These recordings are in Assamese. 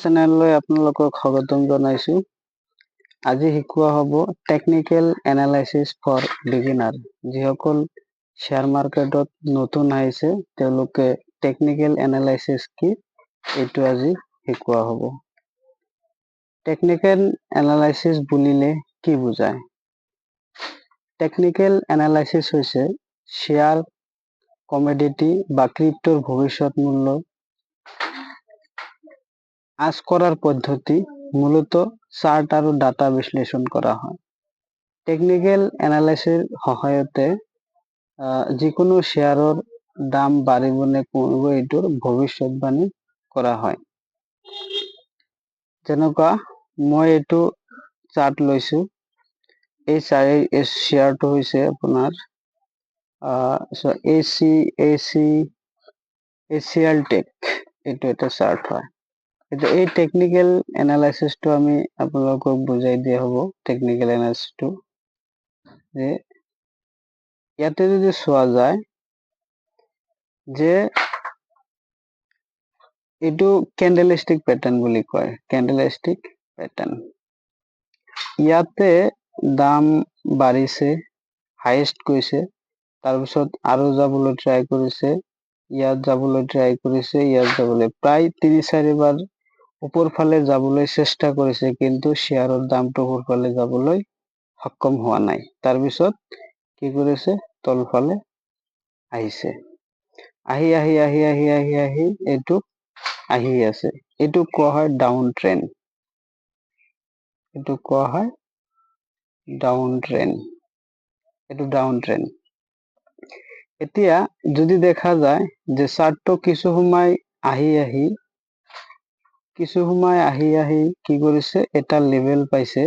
চেনেললৈ আপোনালোকক স্বাগতম জনাইছো। আজি শিকোৱা হ'ব টেকনিক্যাল এনালাইসিস ফৰ বিগিনাৰ। যিসকল শেয়াৰ মাৰ্কেটত নতুন আহিছে তেওঁলোকে টেকনিক্যাল এনালাইসিস কি এইটো আজি শিকোৱা হ'ব। টেকনিক্যাল এনালাইসিস বুলিলে কি বুজায়? টেকনিক্যাল এনালাইসিস হৈছে শেয়াৰ, কমোডিটি বা ক্ৰিপ্টোৰ ভবিষ্যৎ মূল্য আজ কৰাৰ পদ্ধতি। মূলত চাৰ্ট আৰু ডাটা বিশ্লেষণ কৰা হয়। টেকনিক্যাল এনালাইসিসৰ সহায়তে যিকোনো শেয়াৰৰ দাম বাঢ়িব নে কমিব এইটোৰ ভবিষ্যৎবাণী কৰা হয়। যেনেকুৱা মই এইটো চাৰ্ট লৈছো, এই শেয়াৰটো হৈছে আপোনাৰ ACL টেক, এইটো এটা চাৰ্ট হয়। এই টেকনিক্যাল এনালাইসিসটো আমি আপোনালোকক বুজাই দিয়া হ'ব। টেকনিক্যাল এনালাইসিসটো যে ইয়াতে যদি চোৱা যায় যে এইটো ক্যান্ডেলস্টিক প্যাটাৰ্ন বুলি কয়। ক্যান্ডেলস্টিক প্যাটাৰ্ন, ইয়াতে দাম বাঢ়িছে, হাইয়েস্ট গৈছে, তাৰপিছত আৰু যাবলৈ ট্ৰাই কৰিছে, ইয়াত যাবলৈ ট্ৰাই কৰিছে, ইয়াত যাবলৈ প্ৰায় ৩-৪ বাৰ উপৰ ফালে যাবলৈ চেষ্টা কৰিছে, কিন্তু শেয়াৰৰ দামটো উপৰ ফালে যাবলৈ সক্ষম হোৱা নাই। তাৰপিছত কি কৰিছে, তলফালে আহিছে, আহি এইটো আহি আছে। এইটো কোৱা হয় ডাউন ট্ৰেন্ড। এইটো কোৱা হয় ডাউন ট্ৰেন্ড। এইটো ডাউন ট্ৰেন্ড। এতিয়া যদি দেখা যায় যে চাৰ্টটো কিছু সময় আহি কি কৰিছে, এটা লেভেল পাইছে।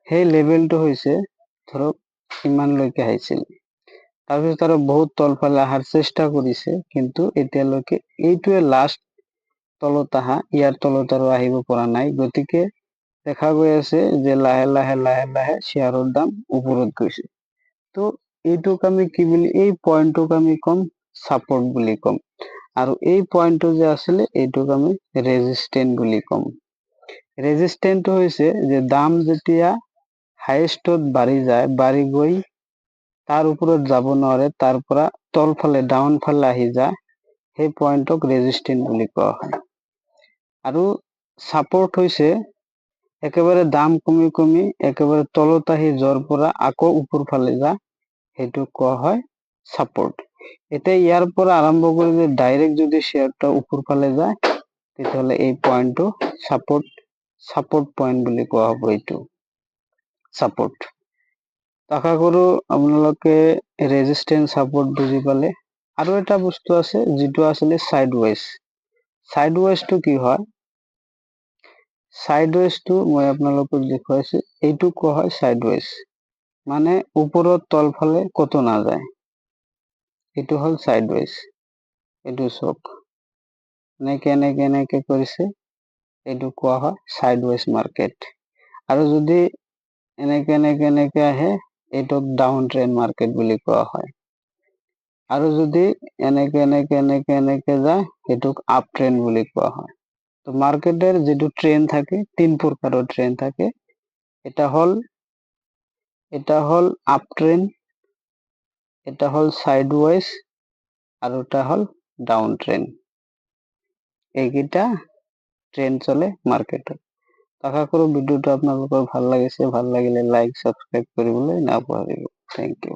সেই লেভেলটো হৈছে ধৰক ইমানলৈকে আহিছিল, তাৰপিছত আৰু বহুত তলফালে অহাৰ চেষ্টা কৰিছে, কিন্তু এতিয়ালৈকে এইটোৱে লাষ্ট তলত অহা, ইয়াৰ তলত আৰু আহিব পৰা নাই। গতিকে দেখা গৈ আছে যে লাহে লাহে শেয়াৰৰ দাম ওপৰত গৈছে। তো এইটোক আমি কি বুলি, এই পয়েন্টটোক আমি কম সাপোর্ট বুলি কম, আৰু এই পয়েন্টটো যে আছিলে এইটোক আমি ৰেজিস্ট্যান্ট বুলি কম। ৰেজিস্ট্যান্ট হৈছে যে দাম যেতিয়া হাইয়েস্টত বাঢ়ি যায়, বাঢ়ি গৈ তাৰ ওপৰত যাব নোৱাৰে, তাৰ পৰা তলফালে ডাউন ফালে আহি যায়, সেই পয়েন্টক ৰেজিস্ট্যান্ট বুলি কোৱা হয়। আৰু সাপোৰ্ট হৈছে একেবাৰে দাম কমি একেবাৰে তলত আহি যোৱাৰ পৰা আকৌ উপৰ ফালে যায়, সেইটো কোৱা হয় সাপোৰ্ট। এতিয়া ইয়াৰ পৰা আৰম্ভ কৰি যে ডাইৰেক্ট যদি শেয়াৰটা উপৰ ফালে যায়, তেতিয়াহ'লে এই পয়েন্টটো সাপোৰ্ট পয়েন্ট বুলি কোৱা হ'ব। এইটো সাপোৰ্ট। আশা কৰো আপোনালোকে ৰেজিস্ট্যান্ট সাপোৰ্ট বুজি পালে। আৰু এটা বস্তু আছে যিটো আছিলে সাইডওয়েজ। সাইডওয়েজটো কি হয়? সাইডওয়েজটো মই আপোনালোকক দেখুৱাইছো, এইটো কোৱা হয় সাইডওয়েজ, মানে ওপৰত তলফালে কতো নাযায়, এইটো হল সাইডওয়েজ। এইটো চক এনেকে কৰিছে, এইটো কোৱা হয় সাইডওয়েজ মাৰ্কেট। আৰু যদি এনেকে আহে, এইটোক ডাউন ট্ৰেন্ড মাৰ্কেট বুলি কোৱা হয়। আৰু যদি এনেকে যায়, সেইটোক আপ ট্ৰেন্ড বুলি কোৱা হয়। তো মাৰ্কেটেৰ যেটো ট্ৰেন্ড থাকে, 3 প্ৰকাৰেৰ ট্ৰেন্ড থাকে। এটা হল আপ ট্ৰেন্ড, এটা হল সাইডওয়েজ, আৰু এটা হল ডাউন ট্ৰেন্ড। এইকেইটা ট্ৰেন্ড চলে মাৰ্কেটত। আশা কৰো ভিডিওটো আপোনালোকৰ ভাল লাগিছে। ভাল লাগিলে লাইক, সাবস্ক্ৰাইব কৰিবলৈ নাপাহৰিব। Thank U.